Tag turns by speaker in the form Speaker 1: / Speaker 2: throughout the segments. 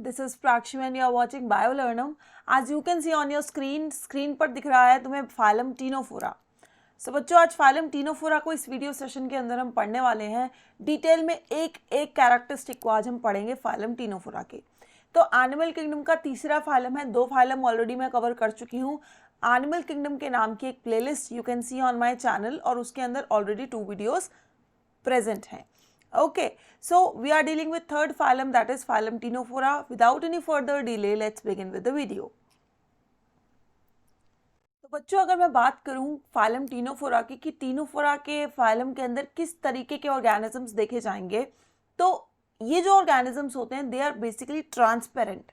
Speaker 1: this is Prakshi and you are watching BioLearnum. As you can see on your screen पर दिख रहा है तुम्हें फाइलम टीनोफोरा. So बच्चों आज फाइलम टीनोफोरा को इस वीडियो सेशन के अंदर हम पढ़ने वाले हैं. डिटेल में एक एक कैरेक्टरिस्टिक को आज हम पढ़ेंगे फाइलम टीनोफोरा के. तो एनिमल किंगडम का तीसरा फाइलम है. 2 फाइलम ऑलरेडी मैं कवर कर चुकी हूँ. एनिमल किंगडम के नाम की एक playlist you can C on my channel और उसके अंदर ऑलरेडी 2 वीडियोज़ प्रेजेंट हैं. Okay, so we are dealing with third phylum, that is phylum Ctenophora. Without any further delay, let's begin with the video. तो बच्चों अगर मैं बात करूं फाइलम टीनोफोरा की कि टीनोफोरा के फाइलम के अंदर किस तरीके के ऑर्गेनिजम्स देखे जाएंगे, तो ये जो ऑर्गेनिजम्स होते हैं they are basically transparent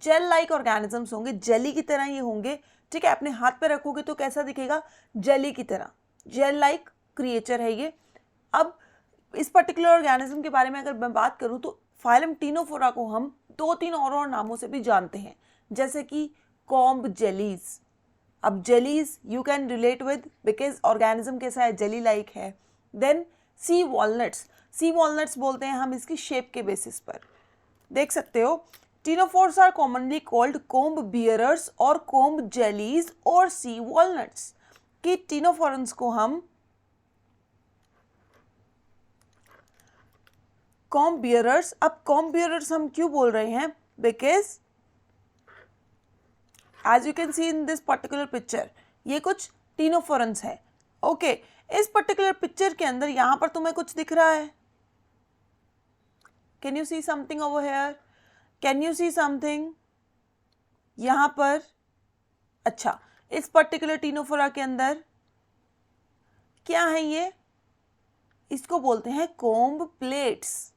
Speaker 1: gel like organisms होंगे. जेली की तरह ये होंगे. ठीक है, अपने हाथ पे रखोगे तो कैसा दिखेगा? जेली की तरह. जेल लाइक क्रिएचर है ये. अब इस पर्टिकुलर ऑर्गेनिज्म के बारे में अगर मैं बात करूं तो फाइलम टीनोफोरा को हम 2-3 और नामों से भी जानते हैं, जैसे कि कॉम्ब जेलीज. अब jellies you can relate with because organism कैसा है? जेली लाइक है. देन सी वॉलनट्स. सी वॉलनट्स बोलते हैं हम इसकी शेप के बेसिस पर. देख सकते हो ctenophores are commonly called comb bearers और कॉम्ब जेलीज और सी वॉलनट्स. कि टीनोफोरन्स को हम कॉम्ब बियरर्स. अब कॉम्ब बियरर्स हम क्यों बोल रहे हैं? Because as you can see in this particular picture ये कुछ टीनोफोरन्स है. ओके, इस पर्टिकुलर पिक्चर के अंदर यहां पर तुम्हें कुछ दिख रहा है. Can you see something over here? Can you see something यहां पर? अच्छा, इस पर्टिकुलर टीनोफोरा के अंदर क्या है ये? इसको बोलते हैं कॉम्ब प्लेट्स.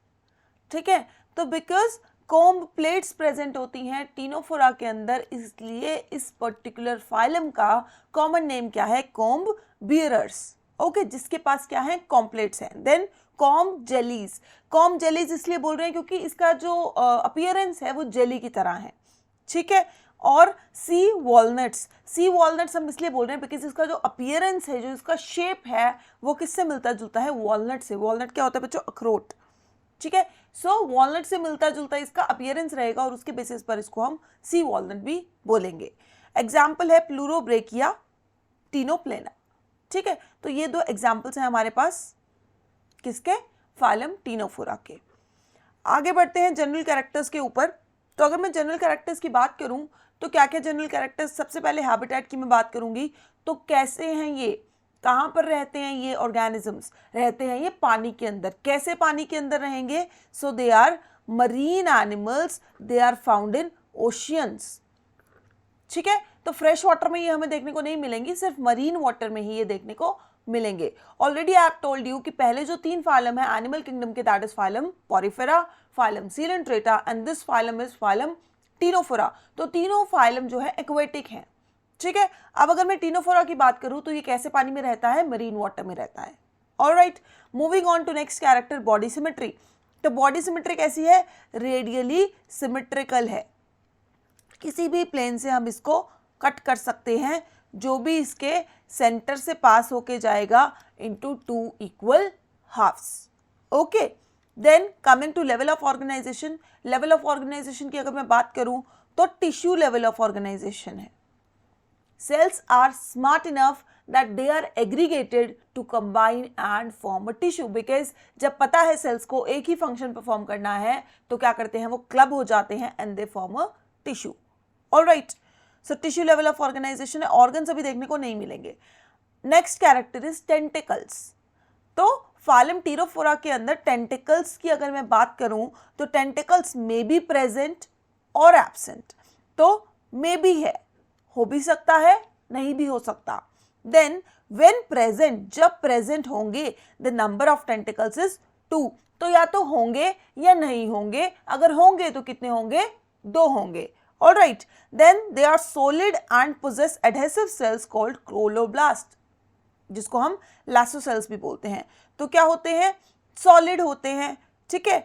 Speaker 1: ठीक है, तो बिकॉज कॉम्ब प्लेट्स प्रेजेंट होती हैं टीनोफोरा के अंदर, इसलिए इस पर्टिकुलर फाइलम का कॉमन नेम क्या है? Comb bearers. ओके, जिसके पास क्या है? कॉम्ब प्लेट्स हैं. Then comb jellies. Comb jellies इसलिए बोल रहे हैं क्योंकि इसका जो अपीयरेंस है वो जेली की तरह है. ठीक है, और सी वॉलनट्स. सी वॉलनट्स हम इसलिए बोल रहे हैं बिकॉज इसका जो अपीयरेंस है, जो इसका शेप है, वो किससे मिलता जुलता है? वॉलनट से. वॉलनट क्या होता है बच्चों? अखरोट. ठीक है, सो वॉलनट से मिलता जुलता इसका अपीयरेंस रहेगा और उसके बेसिस पर इसको हम सी वॉलनट भी बोलेंगे. एग्जाम्पल है प्लूरोब्रेकिया टीनोप्लेना. ठीक है, तो ये 2 एग्जाम्पल्स हैं हमारे पास किसके? फाइलम टीनोफोरा के. आगे बढ़ते हैं जनरल कैरेक्टर्स के ऊपर. तो अगर मैं जनरल कैरेक्टर्स की बात करूं तो क्या क्या जनरल कैरेक्टर्स? सबसे पहले हैबिटेट की मैं बात करूंगी. तो कैसे हैं ये? कहाँ पर रहते हैं ये ऑर्गेनिजम्स? रहते हैं ये पानी के अंदर. कैसे पानी के अंदर रहेंगे? So they are marine animals. They are found in oceans. ठीक है, तो फ्रेश वाटर में ये हमें देखने को नहीं मिलेंगी, सिर्फ मरीन वाटर में ही ये देखने को मिलेंगे. Already I have told you कि पहले जो 3 फाइलम है एनिमल किंगडम के, that is phylum Porifera, phylum Coelenterata and this phylum is phylum Ctenophora. तो तीनों फाइलम जो है एक्वेटिक हैं. ठीक है, अब अगर मैं टीनोफोरा की बात करूं तो ये कैसे पानी में रहता है? मरीन वाटर में रहता है. Alright, moving on to next character, body symmetry. तो बॉडी सिमेट्री कैसी है? रेडियली सिमेट्रिकल है. किसी भी प्लेन से हम इसको कट कर सकते हैं, जो भी इसके सेंटर से पास होके जाएगा into 2 equal halves. Okay, then coming to level of organisation. Level of organisation की अगर मैं बात करूं तो टिश्यू लेवल ऑफ ऑर्गेनाइजेशन है. Cells are smart enough that they are aggregated to combine and form a tissue. Because जब पता है सेल्स को एक ही फंक्शन परफॉर्म करना है तो क्या करते हैं? वो क्लब हो जाते हैं and they form a tissue. Alright, so tissue level of organization है. ऑर्गन्स अभी देखने को नहीं मिलेंगे. Next character is tentacles. तो फाइलम टीनोफोरा के अंदर टेंटिकल्स की अगर मैं बात करूं तो टेंटिकल्स मे बी प्रेजेंट और एब्सेंट. तो मे बी है, हो भी सकता है, नहीं भी हो सकता. देन व्हेन प्रेजेंट, जब प्रेजेंट होंगे, the number of tentacles is 2. तो या तो होंगे या नहीं होंगे. अगर होंगे तो कितने होंगे? 2 होंगे. Alright, then they are solid and possess adhesive cells called chloroblast, जिसको हम लासो सेल्स भी बोलते हैं. तो क्या होते हैं? सॉलिड होते हैं. ठीक है,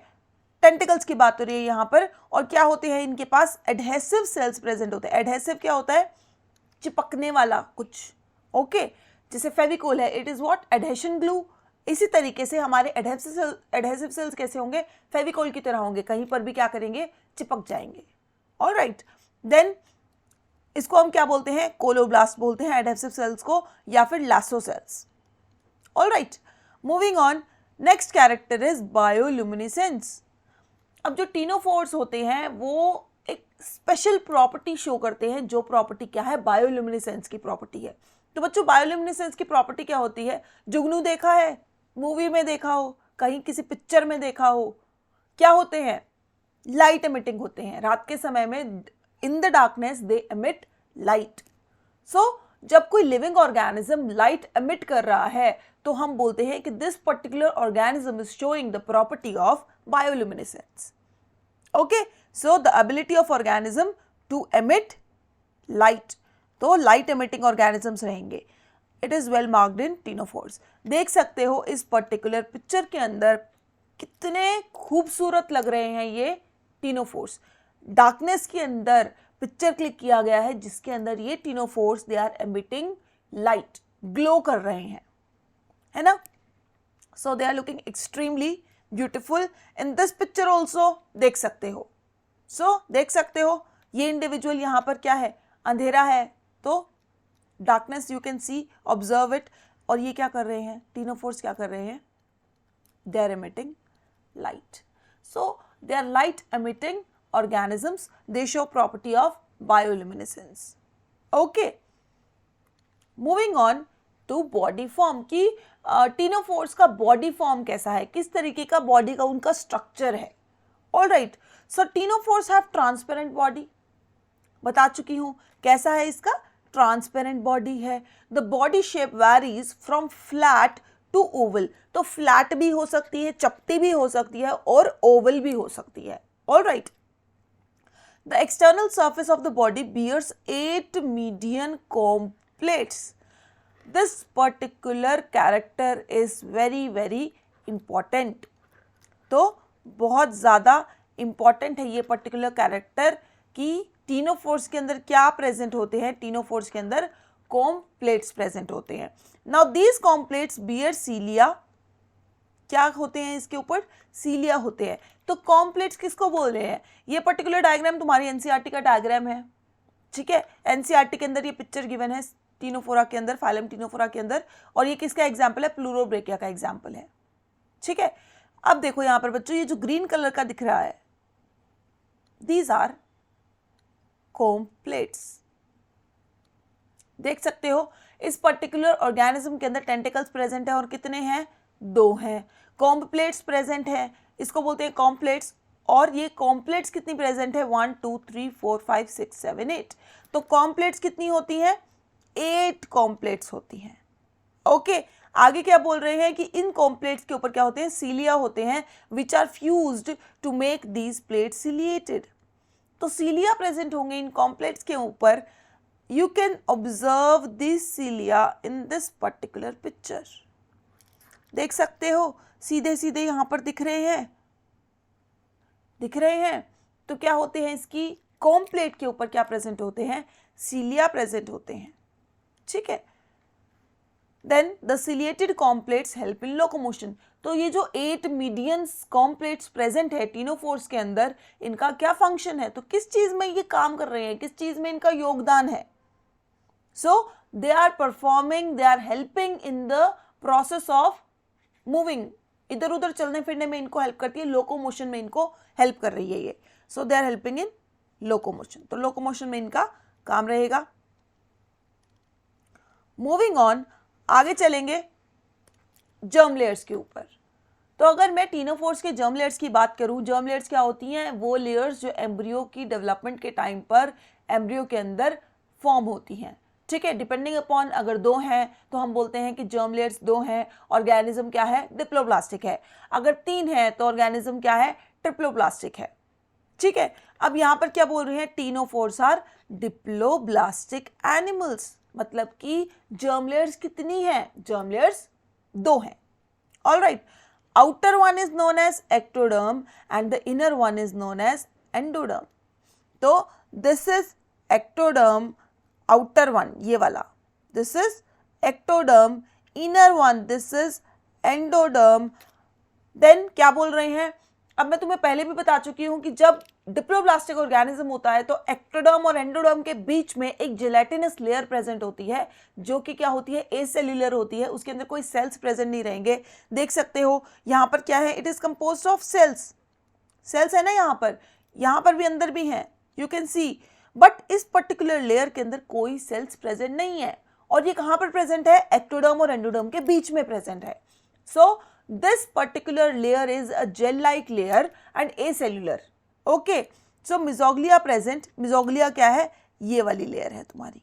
Speaker 1: टेंटिकल्स की बात हो रही है यहाँ पर. और क्या होते हैं? इनके पास एडहेसिव सेल्स प्रेजेंट होते हैं. एडहेसिव क्या होता है? चिपकने वाला कुछ. ओके, जैसे फेविकोल है, it is what? Adhesion glue. इसी तरीके से हमारे एडहेसिव सेल्स कैसे होंगे? फेविकोल की तरह होंगे. कहीं पर भी क्या करेंगे? चिपक जाएंगे। ऑलराइट, देन इसको हम क्या बोलते हैं, कोलोब्लास्ट बोलते हैं एडहेसिव सेल्स को, या फिर lasso cells. Alright, moving on, next character is bioluminescence. अब जो टीनोफोर्स होते हैं वो एक स्पेशल प्रॉपर्टी शो करते हैं, जो प्रॉपर्टी क्या है, बायोल्यूमिनेसेंस की प्रॉपर्टी है। तो बच्चों बायोल्यूमिनेसेंस की प्रॉपर्टी क्या होती है, जुगनू देखा है, मूवी में देखा हो, कहीं किसी पिक्चर में देखा हो, क्या होते हैं, लाइट एमिटिंग होते हैं। रात के समय में in the darkness they emit light. So जब कोई लिविंग ऑर्गेनिज्म लाइट एमिट कर रहा है तो हम बोलते हैं कि this particular organism is showing the property of bioluminescence. Okay, so the ability of organism to emit light, तो लाइट एमिटिंग ऑर्गेनिजम्स रहेंगे। It is well marked in ctenophores. देख सकते हो इस पर्टिकुलर पिक्चर के अंदर कितने खूबसूरत लग रहे हैं ये टीनोफोर्स। डार्कनेस के अंदर पिक्चर क्लिक किया गया है जिसके अंदर ये ctenophores they are emitting light, glow कर रहे हैं, है ना। So they are looking extremely beautiful in this picture also, देख सकते हो। सो देख सकते हो ये इंडिविजुअल यहाँ पर क्या है, अंधेरा है तो darkness you can C, observe it. और ये क्या कर रहे हैं, टीनोफोर्स क्या कर रहे हैं, they are emitting light. So they are light emitting organisms. They show property of bioluminescence. Okay. Moving on to body form कि टीनोफोर्स का बॉडी फॉर्म कैसा है, किस तरीके का बॉडी का उनका स्ट्रक्चर है। All right, so ctenophores have transparent body, बता चुकी हूँ कैसा है इसका, ट्रांसपेरेंट बॉडी है। The body shape varies from flat to oval, तो फ्लैट भी हो सकती है, चपटी भी हो सकती है और ओवल भी हो सकती है। All right, the external surface of the body bears 8 median comb plates. This particular character is very very important, तो बहुत ज़्यादा इंपॉर्टेंट है ये पर्टिकुलर कैरेक्टर कि टीनोफोर्स के अंदर क्या प्रेजेंट होते हैं, टीनोफोर्स के अंदर कॉम्ब प्लेट्स प्रेजेंट होते हैं। Now these comb plates bear cilia, क्या होते हैं इसके ऊपर, सीलिया होते हैं। तो कॉम्ब प्लेट्स किसको बोल रहे हैं, ये पर्टिकुलर डायग्राम तुम्हारी एनसीईआरटी का डायग्राम है, ठीक है। एनसीईआरटी के अंदर ये पिक्चर गिवन है टीनोफोरा के अंदर, फाइलम टीनोफोरा के अंदर, और ये किसका एग्जाम्पल है, प्लूरोब्रेकिया का एग्जाम्पल है, ठीक है। अब देखो यहाँ पर बच्चों, ये जो ग्रीन कलर का दिख रहा है, दीज आर कॉम्ब प्लेट्स। देख सकते हो इस पर्टिकुलर ऑर्गेनिज्म के अंदर टेंटिकल्स प्रेजेंट है और कितने हैं, 2 हैं। कॉम्ब प्लेट्स प्रेजेंट है, इसको बोलते हैं कॉम्ब प्लेट्स। और ये कॉम्ब प्लेट्स कितनी प्रेजेंट है, 1 2 3 4 5 6 7 8। तो कॉम्ब प्लेट्स कितनी होती हैं, 8 कॉम्ब प्लेट्स होती हैं। ओके, आगे क्या बोल रहे हैं कि इन कॉम्ब प्लेट्स के ऊपर क्या होते हैं, सीलिया होते हैं, which are fused to make these plates ciliated. तो सीलिया प्रेजेंट होंगे इन कॉम्ब प्लेट्स के ऊपर। You can observe this cilia in this particular picture. देख सकते हो सीधे सीधे यहाँ पर दिख रहे हैं, दिख रहे हैं। तो क्या होते हैं, इसकी कॉम्ब प्लेट के ऊपर क्या प्रेजेंट होते हैं, सीलिया प्रेजेंट होते हैं, ठीक है। Then the ciliated comb plates help in locomotion. तो ये जो 8 मीडियन कॉम्ब प्लेट्स प्रेजेंट है टीनोफोर्स के अंदर, इनका क्या फंक्शन है, तो किस चीज में ये काम कर रहे हैं, किस चीज में इनका योगदान है। So they are performing, they are helping in the process of moving, इधर उधर चलने फिरने में इनको हेल्प करती है, लोकोमोशन में इनको हेल्प कर रही है ये। So they are helping in locomotion, तो लोकोमोशन में इनका काम रहेगा। Moving on, आगे चलेंगे जर्म लेयर्स के ऊपर। तो अगर मैं टीनोफोर्स के जर्म लेयर्स की बात करूं, जर्म लेयर्स क्या होती हैं, वो लेयर्स जो एम्ब्रियो की डेवलपमेंट के टाइम पर एम्ब्रियो के अंदर फॉर्म होती हैं, ठीक है। डिपेंडिंग अपॉन, अगर 2 हैं तो हम बोलते हैं कि जर्म लेयर्स 2 हैं, ऑर्गेनिज्म क्या है, डिप्लोब्लास्टिक है। अगर 3 है तो ऑर्गेनिज्म क्या है, ट्रिप्लोब्लास्टिक है, ठीक है। अब यहाँ पर क्या बोल रहे हैं, टीनोफोर्स आर डिप्लोब्लास्टिक एनिमल्स, मतलब कि जर्म लेयर्स कितनी है, जर्म लेयर्स 2 हैं। All right, outer one is known as ectoderm and the inner one is known as endoderm. तो this is ectoderm, outer one ये वाला, this is ectoderm, inner one this is endoderm. Then क्या बोल रहे हैं, अब मैं तुम्हें पहले भी बता चुकी हूं कि जब डिप्लोब्लास्टिक ऑर्गेनिज्म होता है तो एक्टोडर्म और एंडोडर्म के बीच में एक जेलेटिनस लेयर प्रेजेंट होती है जो कि क्या होती है, एसेल्यूलर होती है, उसके अंदर कोई सेल्स प्रेजेंट नहीं रहेंगे। देख सकते हो यहाँ पर क्या है, it is composed of cells, cells है ना यहाँ पर भी अंदर भी हैं, यू कैन सी, बट इस पर्टिकुलर लेयर के अंदर कोई सेल्स प्रेजेंट नहीं है। और ये कहाँ पर प्रेजेंट है, एक्टोडर्म और एंडोडर्म के बीच में प्रेजेंट है। So this particular layer is a gel like layer and acellular. Okay, so mesoglea present, mesoglea क्या है, ये वाली लेयर है तुम्हारी।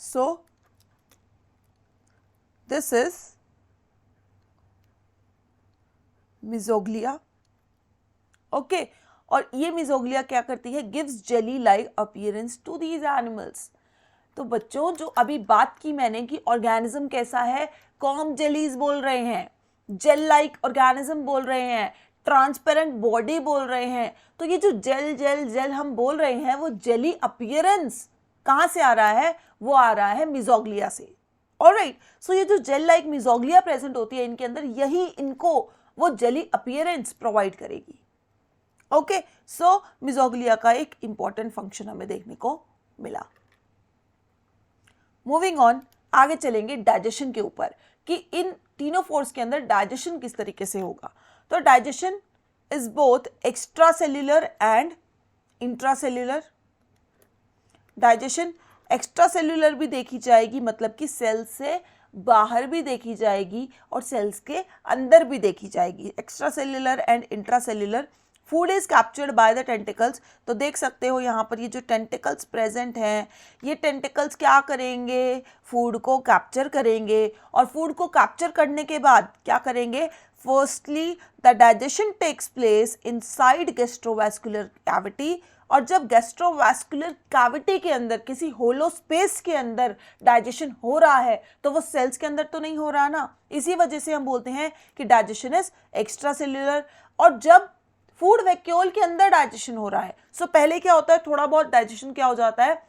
Speaker 1: So this is mesoglea. Okay, और ये मिजोग्लिया क्या करती है, gives jelly like appearance to these animals. तो बच्चों जो अभी बात की मैंने कि ऑर्गेनिज्म कैसा है, कॉम जेलीज बोल रहे हैं, जेल लाइक ऑर्गेनिज्म बोल रहे हैं, ट्रांसपेरेंट बॉडी बोल रहे हैं। तो ये जो जेल जेल जेल हम बोल रहे हैं वो जेली अपीयरेंस कहाँ से आ रहा है, वो आ रहा है मिजोग्लिया से। ऑलराइट, सो ये जो जेल लाइक मिजोग्लिया प्रेजेंट होती है इनके अंदर, यही इनको वो जेली अपीयरेंस प्रोवाइड करेगी। ओके, सो मिजोग्लिया का एक इंपॉर्टेंट फंक्शन हमें देखने को मिला। मूविंग ऑन, आगे चलेंगे डाइजेशन के ऊपर कि इन टीनोफोर्स के अंदर डाइजेशन किस तरीके से होगा। तो digestion is both extra cellular and intracellular. Digestion extra cellular भी देखी जाएगी, मतलब कि सेल से बाहर भी देखी जाएगी और सेल्स के अंदर भी देखी जाएगी, extra cellular and intracellular. Food is captured by the tentacles. तो देख सकते हो यहाँ पर ये जो टेंटिकल्स प्रेजेंट हैं, ये टेंटिकल्स क्या करेंगे, फूड को कैप्चर करेंगे, और फूड को कैप्चर करने के बाद क्या करेंगे, firstly the digestion takes place inside gastrovascular cavity. और जब गैस्ट्रोवैस्कुलर कैविटी के अंदर किसी होलो स्पेस के अंदर डाइजेशन हो रहा है तो वो सेल्स के अंदर तो नहीं हो रहा ना, इसी वजह से हम बोलते हैं कि डाइजेशन इज एक्स्ट्रा सेल्यूलर। और जब फूड वैक्यूल के अंदर डाइजेशन हो रहा है, सो पहले क्या होता है, थोड़ा बहुत डाइजेशन क्या हो जाता है,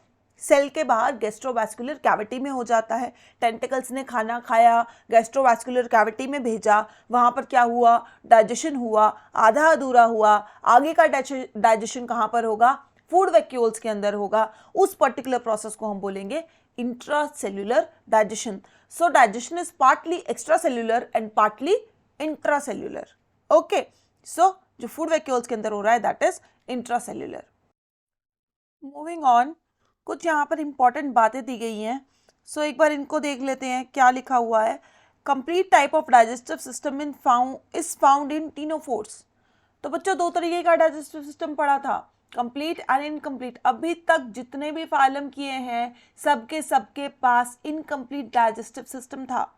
Speaker 1: सेल के बाहर गैस्ट्रोवैस्कुलर कैविटी में हो जाता है। टेंटिकल्स ने खाना खाया, गैस्ट्रोवैस्कुलर कैविटी में भेजा, वहाँ पर क्या हुआ, डाइजेशन हुआ, आधा अधूरा हुआ। आगे का डाइजेशन कहाँ पर होगा, फूड वैक्यूल्स के अंदर होगा। उस पर्टिकुलर प्रोसेस को हम बोलेंगे intracellular digestion. So digestion is partly extra cellular and partly intracellular. Okay, so जो फूड वैक्यूल्स के अंदर हो रहा है that is intracellular. Moving on, कुछ यहाँ पर इंपॉर्टेंट बातें दी गई हैं, सो एक बार इनको देख लेते हैं। क्या लिखा हुआ है, complete type of digestive system is found in ctenophores. तो बच्चों दो तरीके का डाइजेस्टिव सिस्टम पढ़ा था, कंप्लीट एंड इनकम्प्लीट। अभी तक जितने भी फाइलम किए हैं सबके पास इनकम्प्लीट डाइजेस्टिव सिस्टम था।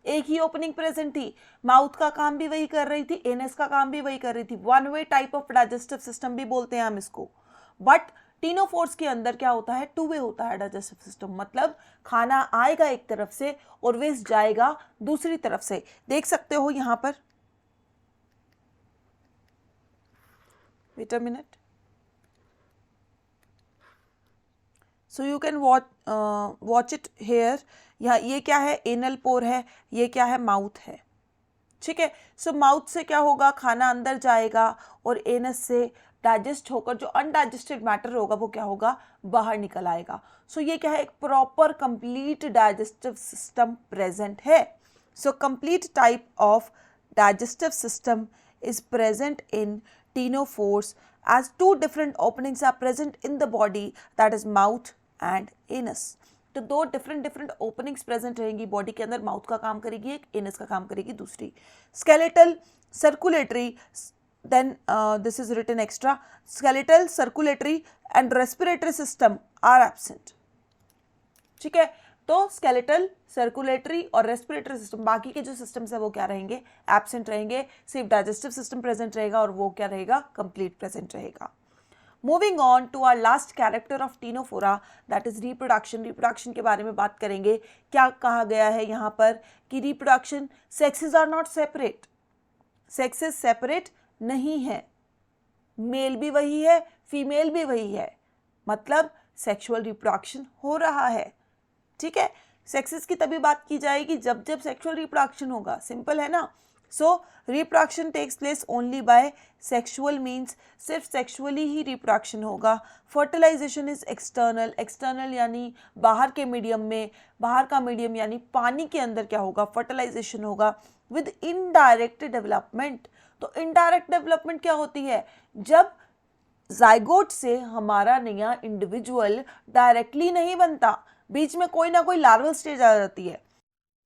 Speaker 1: एक ही ओपनिंग प्रेजेंट थी, माउथ का काम भी वही कर रही थी, एनएस का काम भी वही कर रही थी। One way type of digestive system भी बोलते हैं हम इसको। बट टीनोफोर्स के अंदर क्या होता है, टू वे होता है डाइजेस्टिव सिस्टम, मतलब खाना आएगा एक तरफ से और वेस्ट जाएगा दूसरी तरफ से। देख सकते हो यहाँ पर, wait a minute, so you can watch it here. यहाँ ये क्या है, एनल पोर है, ये क्या है, माउथ है। ठीक है, सो माउथ से क्या होगा, खाना अंदर जाएगा और एनस से डाइजेस्ट होकर जो अनडाइजेस्टेड मैटर होगा वो क्या होगा, बाहर निकल आएगा। सो ये क्या है, एक proper complete digestive system present है। So complete type of digestive system is present in ctenophores as two different openings are present in the body, that is mouth and anus. तो दो डिफरेंट ओपनिंग्स प्रेजेंट रहेंगी body के अंदर, mouth का काम करेगी एक, एनस का काम करेगी दूसरी। Skeletal circulatory, then this is written extra, skeletal circulatory and respiratory system are absent. ठीक है, तो स्केलेटल, सर्कुलेटरी और रेस्पिरेटरी सिस्टम, बाकी के जो सिस्टम्स है वो क्या रहेंगे, एब्सेंट रहेंगे। सिर्फ डाइजेस्टिव सिस्टम प्रेजेंट रहेगा और वो क्या रहेगा, कंप्लीट प्रेजेंट रहेगा। Moving on to our last character of ctenophora, that is reproduction. Reproduction के बारे में बात करेंगे। क्या कहा गया है यहाँ पर कि reproduction, sexes are not separate, sexes separate नहीं है, मेल भी वही है, फीमेल भी वही है, मतलब सेक्सुअल रिप्रोडक्शन हो रहा है। ठीक है, सेक्सेस की तभी बात की जाएगी जब जब सेक्सुअल रिप्रोडक्शन होगा, सिंपल है ना। So reproduction takes place only by sexual means, सिर्फ सेक्सुअली ही रिप्रोडक्शन होगा. फर्टिलाइजेशन इज एक्सटर्नल, एक्सटर्नल यानी बाहर के मीडियम में, बाहर का मीडियम यानी पानी के अंदर क्या होगा, फर्टिलाइजेशन होगा. विद इनडायरेक्ट डेवलपमेंट, तो इनडायरेक्ट डेवलपमेंट क्या होती है, जब जाइगोट से हमारा नया इंडिविजुअल डायरेक्टली नहीं बनता, बीच में कोई ना कोई लार्वल स्टेज आ जाती है.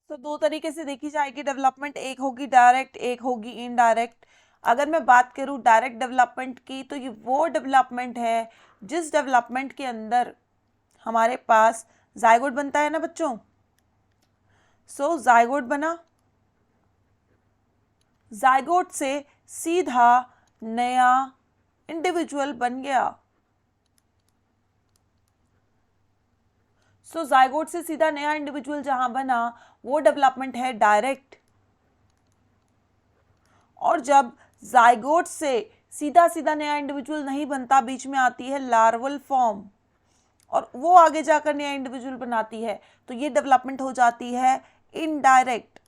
Speaker 1: तो दो तरीके से देखी जाएगी डेवलपमेंट, एक होगी डायरेक्ट, एक होगी इनडायरेक्ट. अगर मैं बात करूँ डायरेक्ट डेवलपमेंट की, तो ये वो डेवलपमेंट है जिस डेवलपमेंट के अंदर हमारे पास जाइगोट बनता है ना बच्चों. सो जाइगोट बना, जाइगोट से सीधा नया इंडिविजुअल बन गया. सो जाइगोट से सीधा नया इंडिविजुअल जहां बना वो डेवलपमेंट है डायरेक्ट. और जब जाइगोट से सीधा सीधा नया इंडिविजुअल नहीं बनता, बीच में आती है लार्वल फॉर्म और वो आगे जाकर नया इंडिविजुअल बनाती है, तो ये डेवलपमेंट हो जाती है इनडायरेक्ट.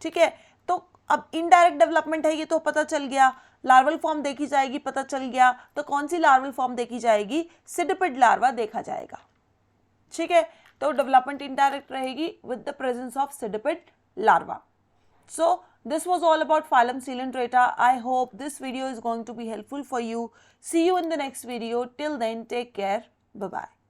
Speaker 1: ठीक है, तो अब इनडायरेक्ट डेवलपमेंट है ये तो पता चल गया. लार्वल फॉर्म देखी जाएगी, पता चल गया. तो कौन सी लार्वल फॉर्म देखी जाएगी, सिडिपिड लार्वा देखा जाएगा. ठीक है, तो डेवलपमेंट इनडायरेक्ट रहेगी with the presence of cydippid larva. So this was all about phylum Coelenterata. I hope this video is going to be helpful for you. See you in the next video. Till then, take care. Bye bye.